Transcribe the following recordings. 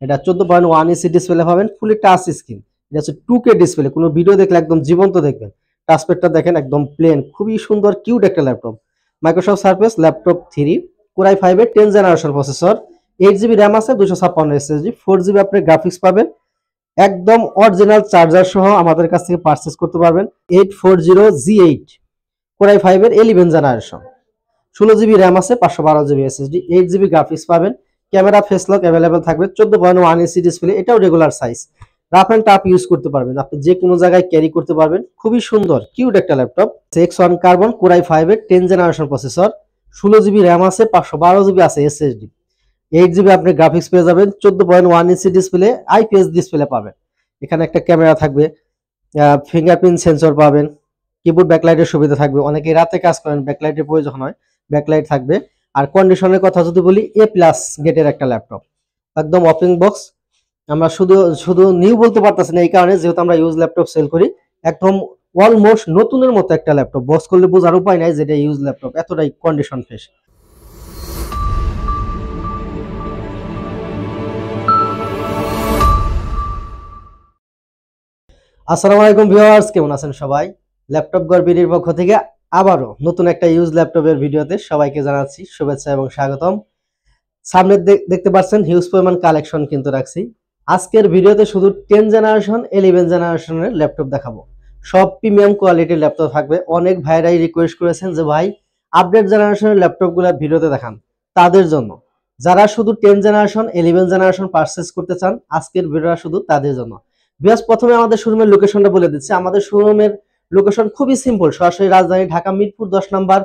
এটা 14.1 ইঞ্চি ডিসপ্লে পাবেন, ফুলি টাচ স্ক্রিন। এটা হচ্ছে 2K ডিসপ্লে, কোনো ভিডিও দেখলে একদম জীবন্ত দেখবেন। টাচপ্যাডটা দেখেন একদম প্লেন, খুবই সুন্দর কিউট একটা laptop. Microsoft surface laptop 3 Core i5 এর 10 জেনারেশন প্রসেসর, 8GB র্যাম আছে, 256 SSD, 4GB আপনি গ্রাফিক্স পাবেন। একদম অরিজিনাল চার্জার সহ আমাদের কাছ থেকে পারচেজ করতে পারবেন। 840G8 Core i5 এর 11 জেনারেশন, 16GB র্যাম আছে, 512GB SSD, 8GB গ্রাফিক্স পাবেন। ক্যামেরা ফেস লক অ্যাভেলেবেল থাকবে, 14.1 ইঞ্চি ডিসপ্লে, এটাও regular size. Rough and tough use করতে পারবেন, আপনি যে কোনো জায়গায় ক্যারি করতে পারবেন। খুবই সুন্দর কিউট একটা laptop. X1 carbon Core i5 এর 10 জেনারেশন প্রসেসর, 16GB র্যাম আছে, 512GB আছে SSD, 8GB আপনি গ্রাফিক্স পেয়ে যাবেন। 14.1 ইঞ্চি ডিসপ্লে, IPS ডিসপ্লে পাবেন। এখানে একটা ক্যামেরা থাকবে, ফিঙ্গারপ্রিন্ট সেন্সর পাবেন, কিবোর্ড ব্যাকলাইটের সুবিধা থাকবে। অনেকে রাতে কাজ করেন, ব্যাকলাইটের প্রয়োজন হয়, ব্যাকলাইট থাকবে। আর কন্ডিশনের কথা যদি বলি, A+ গেটের একটা ল্যাপটপ, একদম ওপেন বক্স। আমরা শুধু শুধু নিউ বলতে পারতেছি না এই কারণে, যেহেতু আমরা ইউজ ল্যাপটপ সেল করি। একদম অলমোস্ট নতুনের মতো একটা ল্যাপটপ, বক্স করলে বোঝার উপায় নাই যেটা ইউজ ল্যাপটপ, এতটাই কন্ডিশন ফ্রেশ। আসসালামু আলাইকুম ভিউয়ার্স, কেমন আছেন সবাই? ল্যাপটপ গড়বিডির পক্ষ থেকে আবারও নতুন একটা ইউজ ল্যাপটপের ভিডিওতে সবাইকে জানাচ্ছি শুভেচ্ছা এবং স্বাগতম। সামনে দেখতে পাচ্ছেন হিউজ পরিমাণ কালেকশন কিন্তু রাখছি। আজকের ভিডিওতে শুধু 10 জেনারেশন 11 জেনারেশনের ল্যাপটপ দেখাবো। সব প্রিমিয়াম কোয়ালিটির ল্যাপটপ থাকবে। অনেক ভাইরাই রিকোয়েস্ট করেছেন যে ভাই আপডেট জেনারেশনের ল্যাপটপগুলো ভিডিওতে দেখান। তাদের জন্য, যারা শুধু 10 জেনারেশন 11 জেনারেশন পারচেজ করতে চান, আজকের ভিডিওটা শুধু তাদের জন্য। বিকজ প্রথমে আমাদের শোরুমের লোকেশনটা বলে দিচ্ছি। আমাদের শোরুমের লোকেশন খুবই সিম্পল, সরাসরি রাজধানী ঢাকা মিরপুর 10 নাম্বার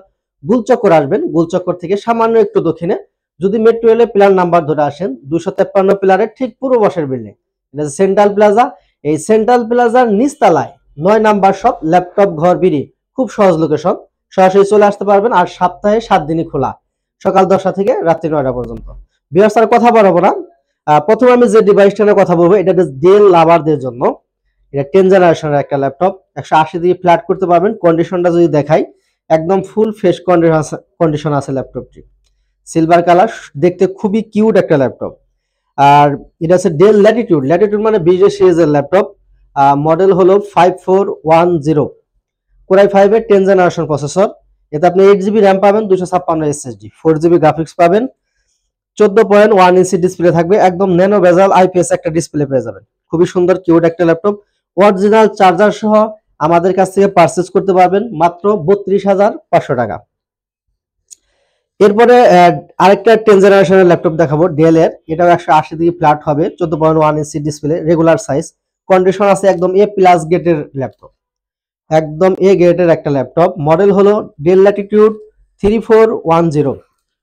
গুলচক্কর আসবেন। গুলচক্কর থেকে সামান্য একটু দক্ষিণে যদি মেট্রো রেলের পিলার নাম্বার ধরে আসেন, 253 পিলারের ঠিক পূর্ব পাশের বিল্ডিং, এটা সেন্ট্রাল প্লাজা। এই সেন্ট্রাল প্লাজার নিচতলায় 9 নাম্বার শপ ল্যাপটপ ঘর বিড়ি, খুব সহজ লোকেশন, সরাসরি চলে আসতে পারবেন। আর সপ্তাহে 7 দিনই খোলা, সকাল 10টা থেকে রাত্রি 9টা পর্যন্ত। ভিউয়ার্স, আর কথা বাড়াবো না, প্রথমে আমি যে ডিভাইসটা নিয়ে কথা বলবো, এটা ডেল লাভারদের জন্য। এটা 10 জেনারেশনের একটা ল্যাপটপ, 180 ডিগ্রি ফ্ল্যাট করতে পারবেন। কন্ডিশনটা যদি দেখাই, একদম ফুল ফ্রেশ কন্ডিশন আছে ল্যাপটপটি। সিলভার কালার, দেখতে খুবই কিউট একটা ল্যাপটপ। আর এটা হচ্ছে ডেল ল্যাটিটিউড, ল্যাটিটিউড মানে 20 সিরিজের ল্যাপটপ। মডেল হলো 5410, Core i5 এর 10 জেনারেশন প্রসেসর। এতে আপনি 8GB র্যাম পাবেন, 256 SSD, 4GB গ্রাফিক্স পাবেন, 14.1 ইঞ্চি ডিসপ্লে থাকবে। একদম ন্যানো বেজাল IPS একটা ডিসপ্লে পেয়ে যাবেন। খুবই সুন্দর কিউট একটা ল্যাপটপ। অরিজিনাল চার্জার সহ আমাদের কাছ থেকে পারচেজ করতে পারবেন মাত্র 32,500 টাকা। এরপরে আরেকটা 10 জেনারেশনের ল্যাপটপ দেখাবো ডেল এর। এটাও 180 ডিগ্রি ফ্ল্যাট হবে, 14.1 ইঞ্চি ডিসপ্লে, রেগুলার সাইজ, কন্ডিশন আছে, একদম A+ গেটের ল্যাপটপ, একদম A গ্রেডের একটা ল্যাপটপ। মডেল হলো ডেল ল্যাটিটিউড 3410,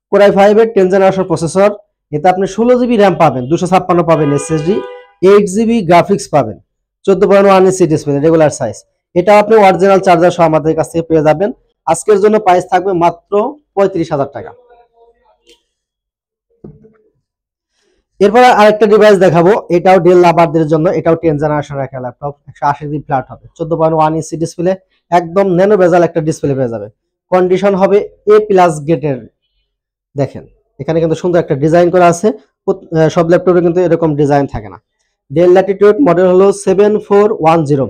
Core i5 এর 10 জেনারেশন প্রসেসর। এতে আপনি 16GB র্যাম পাবেন, 256 পাবেন SSD, 8GB গ্রাফিক্স পাবেন, 14.1 ইঞ্চি ডিসপ্লে, রেগুলার সাইজ। এটা আপনি অরিজিনাল চার্জার সহ আমাদের কাছ থেকে পেয়ে যাবেন। আজকের জন্য প্রাইস থাকবে মাত্র 35,000 টাকা। এরপর আরেকটা ডিভাইস দেখাবো, এটাও ডেল লাভারদের জন্য। এটাও 10 জেনারেশনের একটা ল্যাপটপ, 180 ডিগ্রি ফ্ল্যাট হবে, 14.1 ইঞ্চি ডিসপ্লে, একদম ন্যানো বেজাল একটা ডিসপ্লে পেয়ে যাবে। কন্ডিশন হবে A+ গেটের। দেখেন এখানে কিন্তু সুন্দর একটা ডিজাইন করা আছে, সব ল্যাপটপে কিন্তু এরকম ডিজাইন থাকে না। ডেল ল্যাটিটিউড, মডেল হলো 7410,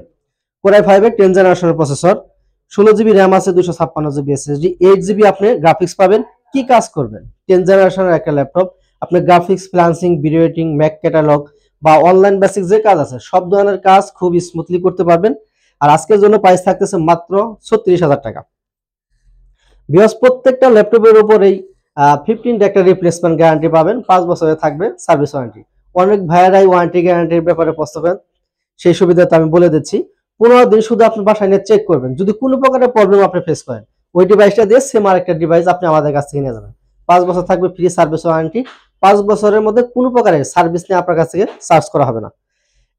Core i5 এর 10 জেনারেশনের প্রসেসর, 16GB র্যাম আছে, 256GB SSD, 8GB আপনি গ্রাফিক্স পাবেন। কি কাজ করবেন? 10 জেনারেশনের একটা ল্যাপটপ, আপনি graphics, freelancing, video editing, Mac catalogue বা অনলাইন বেসিক যে কাজ আছে, সব ধরনের কাজ খুব স্মুথলি করতে পারবেন। আর আজকের জন্য প্রাইস থাকতেছে মাত্র 36,000 টাকা। ভিউয়ার্স, প্রত্যেকটা ল্যাপটপের উপরেই 15 একটা রিপ্লেসমেন্ট গ্যারান্টি পাবেন, 5 বছরের থাকবে সার্ভিস ওয়ারেন্টি। অনেক ভাইয়ারাই ওয়ারেন্টি গ্যারান্টির ব্যাপারে প্রশ্ন করেন, সেই সুবিধা তো আমি বলে দিচ্ছি। 15 দিন শুধু আপনি বাসায় নিয়ে চেক করবেন, যদি কোনো প্রকারের প্রবলেম আপনি ফেস করেন, ওই ডিভাইসটা দিয়ে সেম আরেকটা ডিভাইস আপনি আমাদের কাছ থেকে নিয়ে যাবেন। 5 বছর থাকবে ফ্রি সার্ভিস ওয়ারেন্টি। 5 বছরের মধ্যে কোনো প্রকারের সার্ভিস নিয়ে আপনার কাছ থেকে চার্জ করা হবে না।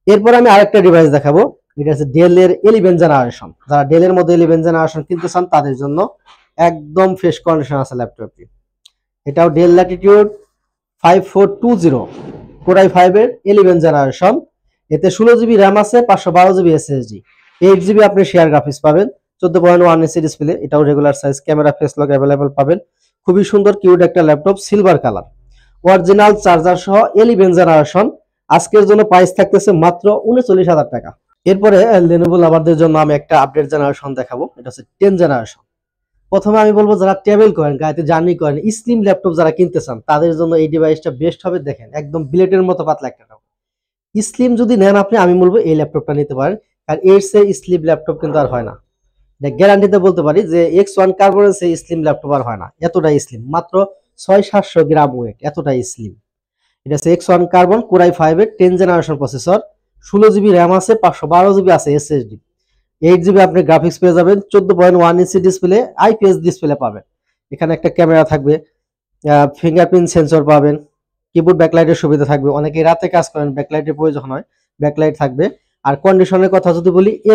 এরপর আমি আরেকটা ডিভাইস দেখাবো, এটা হচ্ছে ডেল এর 11 জেনারেশন। যারা ডেলের মধ্যে 11 জেনারেশন কিনতে চান তাদের জন্য একদম ফ্রেশ কন্ডিশন আছে ল্যাপটপটি। এটাও ডেল ল্যাটিটিউড 5420, Core i5 এর 11 জেনারেশন। এতে 16GB র্যাম আছে, 512GB SSD, 8GB আপনি শেয়ার গ্রাফিক্স পাবেন, 14.1 ইঞ্চি ডিসপ্লে, এটাও regular size, camera face lock available পাবেন। খুবই সুন্দর কিউট একটা laptop, silver colour, original charger সহ 11 জেনারেশন, আজকের জন্য প্রাইস থাকতেছে মাত্র 39,000 টাকা। এরপরে লেনোভো লাভারদের জন্য আমি একটা আপডেট জেনারেশন দেখাবো, এটা হচ্ছে 10 জেনারেশন। প্রথমে আমি বলবো যারা ট্রাভেল করেন, গাড়িতে জার্নি করেন, স্লিম ল্যাপটপ যারা কিনতে চান তাদের জন্য এই ডিভাইসটা বেস্ট হবে। দেখেন একদম বিলেটের মতো পাতলা একটা স্লিম যদি নেন আপনি, আমি বলবো এই ল্যাপটপটা নিতে পারেন, আর এর চেয়ে স্লিম ল্যাপটপ কিন্তু আর হয় না। গ্যারান্টিতে বলতে পারি যে X1 কার্বনের চেয়ে স্লিম ল্যাপটপ আর হয় না, এতটাই স্লিম, মাত্র 600-700 গ্রাম ওয়েট, এতটাই স্লিম। এটা হচ্ছে X1 কার্বন Core i5 এর 10 জেনারেশন প্রসেসর, 16 জিবি র্যাম আছে, 512 জিবি আছে এসএসডি, 8 জিবি আপনি গ্রাফিক্স পেয়ে যাবেন, 14.1 ইঞ্চি ডিসপ্লে, আইপিএস ডিসপ্লে পাবেন। এখানে একটা ক্যামেরা থাকবে, ফিঙ্গারপ্রিন্ট সেন্সর পাবেন, কিবোর্ড ব্যাকলাইটের সুবিধা থাকবে, অনেকে রাতে কাজ করেন ব্যাকলাইটের প্রয়োজন হয়, ব্যাকলাইট থাকবে। আর কন্ডিশনের কথা যদি বলি, A+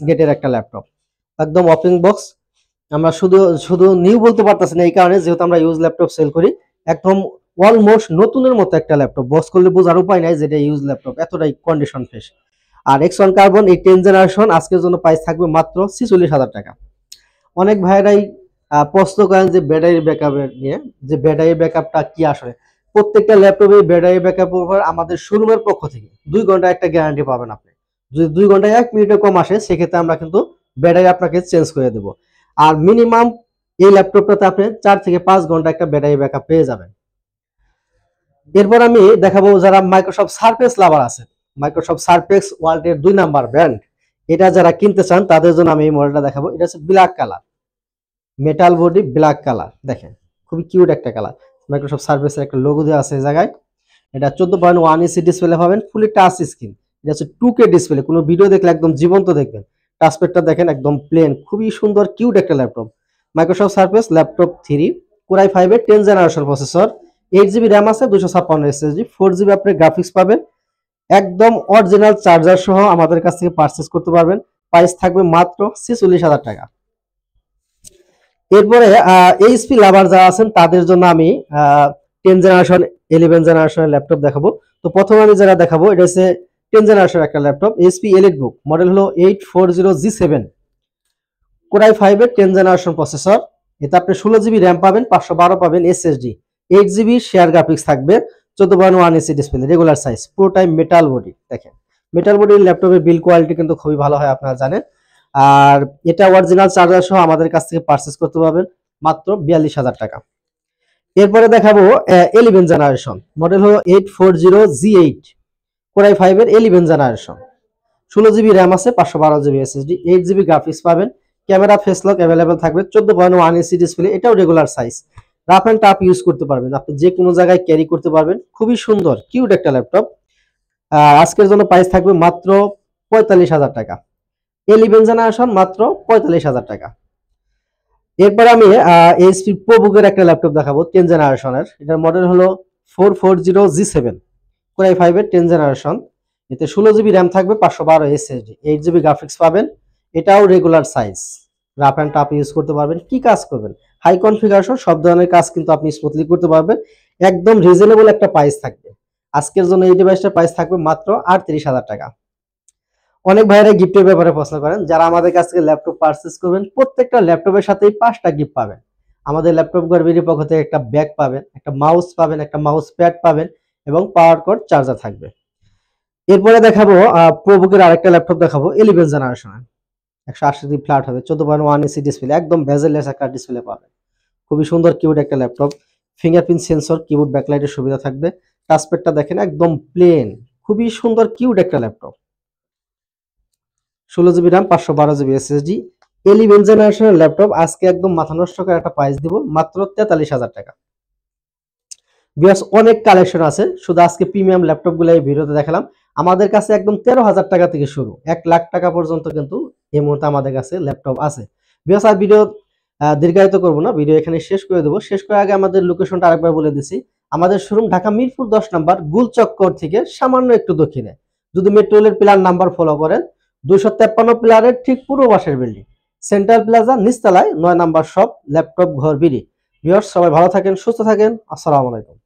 গেটের একটা ল্যাপটপ, একদম ওপেন বক্স। আমরা শুধু শুধু নিউ বলতে পারতেছি না এই কারণে, যেহেতু আমরা ইউজ ল্যাপটপ সেল করি, একদম অলমোস্ট নতুনের মতো একটা ল্যাপটপ, বক্স করলে বোঝার উপায় নাই যেটা ইউজ ল্যাপটপ, এতটাই কন্ডিশন ফ্রেশ। আর X1 কার্বন এই 10 জেনারেশন আজকের জন্য প্রাইস থাকবে মাত্র 46,000 টাকা। অনেক ভাইরাই প্রশ্ন করেন যে ব্যাটারি ব্যাকআপের নিয়ে, যে ব্যাটারি ব্যাকআপটা কি আসলে। প্রত্যেকটা ল্যাপটপে ব্যাটারি ব্যাকআপ উপর আমাদের শোরুমের পক্ষ থেকে 2 ঘন্টা একটা গ্যারান্টি পাবেন আপনি। যদি 2 ঘন্টায় 1 মিনিটে কম আসে, সেক্ষেত্রে আমরা কিন্তু ব্যাটারি আপনাকে চেঞ্জ করে দেব। আর মিনিমাম এই ল্যাপটপটাতে আপনি 4 থেকে 5 ঘন্টা একটা ব্যাটারি ব্যাকআপ পেয়ে যাবেন। এরপর আমি দেখাবো যারা মাইক্রোসফট সারফেস লাভার আছে, মাইক্রোসফট সারফেস ওয়ার্ল্ডের 2 নাম্বার ব্র্যান্ড, এটা যারা কিনতে চান তাদের জন্য আমি এই মডেলটা দেখাবো। এটা হচ্ছে black colour, metal body black colour, দেখেন খুবই কিউট একটা কালার। মাইক্রোসফট সার্ফেসের একটা লোগো দেওয়া আছে এই জায়গায়। এটা 14.1 ইঞ্চি ডিসপ্লে পাবেন, ফুলি টাচ স্ক্রিন। এটা হচ্ছে 2K ডিসপ্লে, কোনো ভিডিও দেখলে একদম জীবন্ত দেখবেন। টাচপ্যাডটা দেখেন একদম প্লেন, খুবই সুন্দর কিউট একটা laptop. Microsoft surface laptop 3 Core i5 এর 10 জেনারেশন প্রসেসর, 8 জিবি র্যাম আছে, 256 এসএসডি, 4 জিবি আপনি গ্রাফিক্স পাবেন। একদম অরিজিনাল চার্জার সহ আমাদের কাছ থেকে পারচেজ করতে পারবেন। প্রাইস থাকবে মাত্র 46,000 টাকা। এরপরে এইচপি লাভার যারা আছেন তাদের জন্য আমি 10 জেনারেশন 11 জেনারেশনের ল্যাপটপ দেখাবো। তো প্রথমে আমি যারা দেখাবো, এটা হচ্ছে 10 জেনারেশন একটা ল্যাপটপ, এইচপি এলিটবুক, মডেল হলো 840G7, Core i5 এর 10 জেনারেশন প্রসেসর। এতে আপনি 16 জিবি র্যাম পাবেন, 512 পাবেন এসএসডি, 8 জিবি শেয়ার গ্রাফিক্স থাকবে, 14.1 ইঞ্চি ডিসপ্লে, রেগুলার সাইজ, পুরোটাই মেটাল বডি। দেখেন মেটাল বডির ল্যাপটপের বিল কোয়ালিটি কিন্তু খুবই ভালো হয়, আপনারা জানেন। আর এটা অরিজিনাল চার্জার সহ আমাদের কাছ থেকে পারচেজ করতে পারবেন মাত্র 42,000 টাকা। এরপরে দেখাবো 11 জেনারেশন, মডেল হলো 840G8, Core i5 এর 11 জেনারেশন, 16 জিবি র্যাম আছে, 512 জিবি এসএসডি, 8 জিবি গ্রাফিক্স পাবেন, ক্যামেরা ফেস লক অ্যাভেলেবেল থাকবে, 14.1 ইঞ্চি ডিসপ্লে, এটাও regular size, rough and tough use করতে পারবেন, আপনি যে কোনো জায়গায় ক্যারি করতে পারবেন। খুবই সুন্দর কিউট একটা ল্যাপটপ। আজকের জন্য প্রাইস থাকবে মাত্র 45,000 টাকা। 11 জেনারেশন মাত্র 45,000 টাকা। এরপর আমি এইচপি প্রোবুকের একটা ল্যাপটপ দেখাবো 10 জেনারেশনের, এটার মডেল হলো 440G7, Core i5 এর 10 জেনারেশন। এতে 16 জিবি র্যাম থাকবে, 512 এসএসডি, 8 জিবি গ্রাফিক্স পাবেন, এটাও regular size, rough and tough use করতে পারবেন। কি কাজ করবেন, হাই কনফিগারেশন সব ধরনের কাজ কিন্তু আপনি স্মুথলি করতে পারবেন। একদম রিজনেবল একটা প্রাইস থাকবে। আজকের জন্য এই ডিভাইসটার প্রাইস থাকবে মাত্র 38,000 টাকা। অনেক ভাইরা গিফটের ব্যাপারে প্রশ্ন করেন, যারা আমাদের কাছ থেকে ল্যাপটপ পারচেজ করবেন প্রত্যেকটা ল্যাপটপের সাথেই 5টা গিফট পাবেন। আমাদের ল্যাপটপ গর্বির পক্ষ থেকে একটা ব্যাগ পাবেন, একটা মাউস পাবেন, একটা মাউস প্যাড পাবেন এবং পাওয়ার কর্ড চার্জার থাকবে। এরপরে দেখাবো প্রোবুকের আরেকটা ল্যাপটপ দেখাবো 11 জেনারেশনের, 180 ফ্ল্যাট হবে, 14.1 ইঞ্চি ডিসপ্লে, একদম বেজেলেস একটা ডিসপ্লে পাবেন। খুবই সুন্দর কিউট একটা ল্যাপটপ, ফিঙ্গারপ্রিন্ট সেন্সর, কিবোর্ড ব্যাকলাইটের সুবিধা থাকবে, টাচপ্যাডটা দেখেন একদম প্লেন, খুবই সুন্দর কিউট একটা laptop. 16 GB RAM, 512 GB SSD, 11 জেনারেশনের ল্যাপটপ। আজকে একদম মাথা নষ্ট করে একটা প্রাইস দিব মাত্র 43,000 টাকা। বিকজ অনেক কালেকশন আছে, শুধু আজকে প্রিমিয়াম ল্যাপটপ গুলো এই ভিডিওতে দেখালাম। আমাদের কাছে একদম 13,000 টাকা থেকে শুরু, 1 লাখ টাকা পর্যন্ত কিন্তু এই মুহূর্তে আমাদের কাছে ল্যাপটপ আছে। বিকজ আর ভিডিও দীর্ঘায়িত করবো না, ভিডিও এখানে শেষ করে দেবো। শেষ করার আগে আমাদের লোকেশনটা আরেকবার বলে দিচ্ছি। আমাদের শোরুম ঢাকা মিরপুর 10 নাম্বার গুল চক্কর থেকে সামান্য একটু দক্ষিণে, যদি মেট্রো রেলের প্ল্যান নাম্বার ফলো করেন 253 প্লারের ঠিক পূর্ব পাশের বিল্ডিং, সেন্ট্রাল প্লাজা নিচতলায় 9 নাম্বার শপ, ল্যাপটপ ঘর বিড়ি। ভিউয়ার্স সবাই ভালো থাকেন, সুস্থ থাকেন, আসসালামু আলাইকুম।